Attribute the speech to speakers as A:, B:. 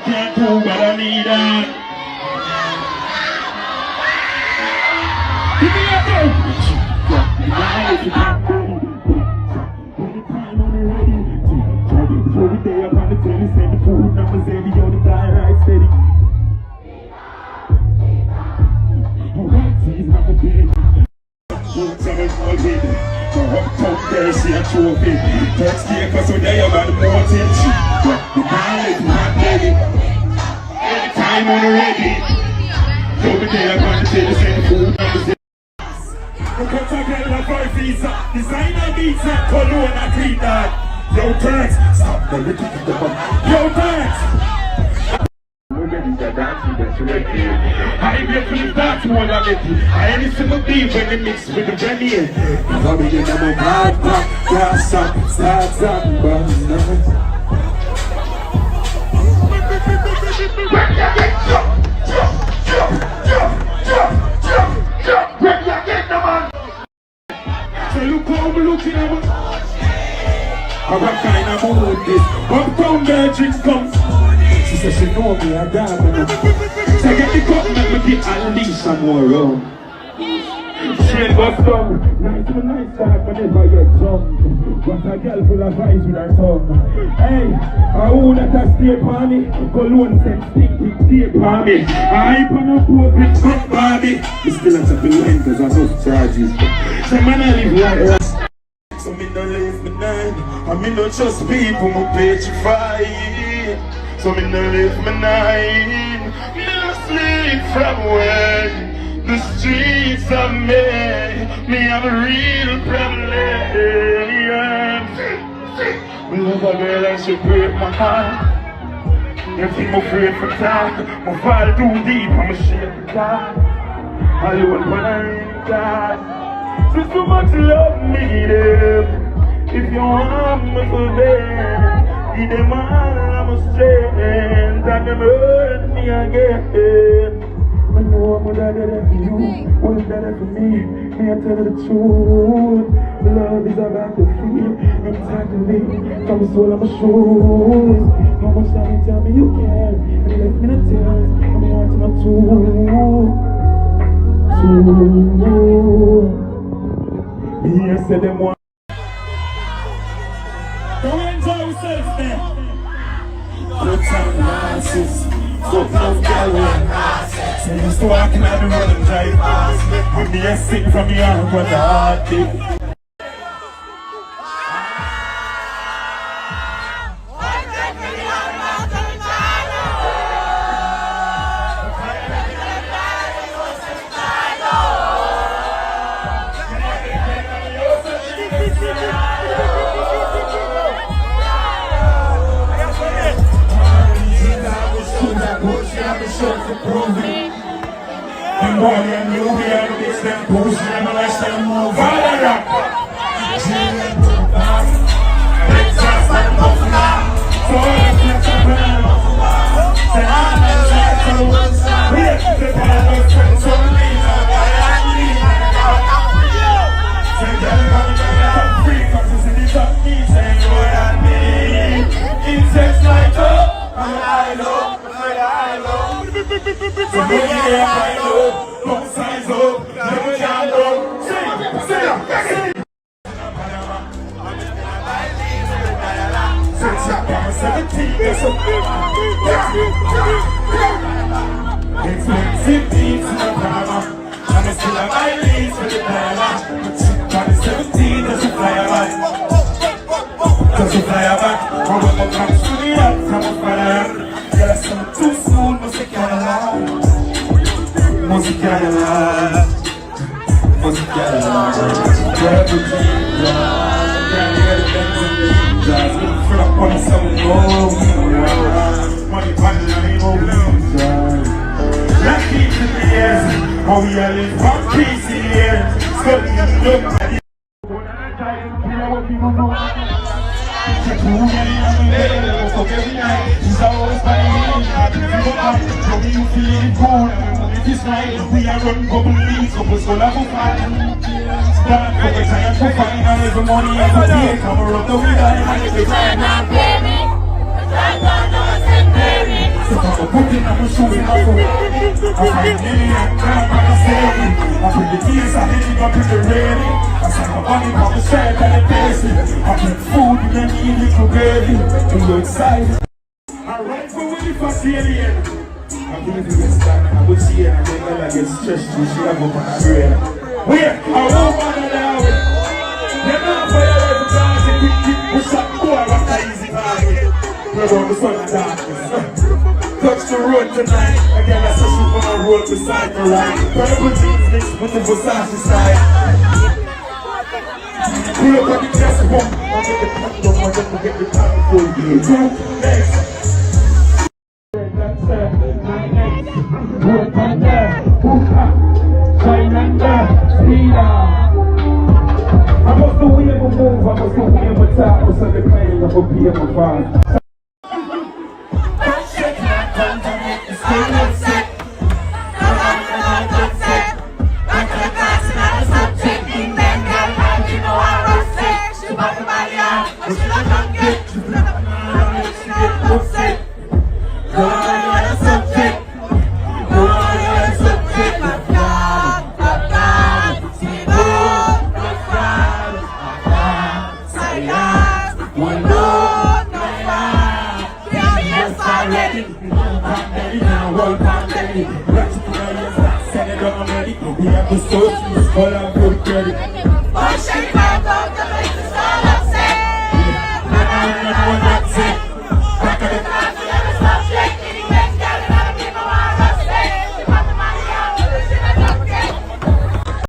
A: Can't do what I need on. Give me a go. Every day I'm on the telly, send the food numbers, every on the fly right steady. Alright, he's not a big. Don't tell us what it is. Go up, talk there, see a trophy. Text here, cause so they about the mortgage. The mileage, not ready. Anytime on the ready. Every day I'm on the telly, send the food numbers. Look at the girl like my visa. Designer beats up, Cologne and treat that. Yo, Tex, stop the little bit of Yo, Tex! We're ready to dance with the selected. I ain't ready for the dance more than it. I ain't listen to beef when they mix with the Jenny. Cause we get them a bad pop, gas up, start up, but look how I'm looking at me. I'm a kind of mood this. Uptown girl drinks comes. She says she know me, I got me. So get the cup, make me get unleash some more rum. She ain't got some. Nice to nice talk, but never get drunk. But a girl full of vibes with her tongue. Hey, I own that a stay on me. Cologne send stinky stay on me. I put no pose with cup Barbie. We still have to be line cause I know charges. So man I live like us. So me no live my nine. I me no trust people who petrified. So me no live my nine. Me no sleep from when the streets are made. Me have a real problem. Me love a girl and she break my heart. You think I'm afraid for time. My fall too deep, I'm a shake the God. Alone when I really die. So much love me them. If you want me for them, give them all I'm a strength. And them hurt me again. I know I'm gonna do that for you, what's better for me? Me I tell you the truth. Love is about to feel, exactly. From the soul of my shoes. How much time you tell me you care? And you left me the tears, and me heart to my Me I said them one. Don't enjoy yourself, man. Put some glasses, put no gallery. So you used to walking out the road and drive. When me a sing from your arm when the heart beat. Morning and you hear the mix them push them and let them move all around. It's just like move now. So let's get up and move. Say I'm a jackal. We have to tell us friends so lean up. Say tell them I'm free cause you see the top knees and you and me. Insects like up and I know. So we here I know. Don't size up, never can go. Sit down, Since I'm 17, there's a expensive things in the drama. And I still have my leads for the dialogue. But I'm 17, there's a flyer back. There's a flyer back. I want to come to the up from a fire. Yeah, that's too soon, but they can't allow. Música de la música de la This night we are running couple leagues, couple scholar for fun. Start for the time for fun, and every morning every day, come around the weekend and every time. So I'm putting on my shoes in my foot. I find Lily and Grandma and I say I bring the tears and then up in the rain. I send my money from the shirt and the face. I bring food in the need little baby. To go inside. I ride for Willie for alien. I believe you get stand and I would see it and then I get stressed. She have up on her brain. Wait, I won't bother that way. They're not for your life because if you keep pushing boy, what's that easy target? We're on the sun and darkness. Touch the road tonight. Again, I said she wanna roll beside me right. Purple jeans mixed with the Versace style. Pull up on the chest pump. I'll get the pump up, I'll just get the top full. Two next. I must do we ever move, I must do we ever talk. What's on the plane, I will be ever fine. We have the sources, all our good credit.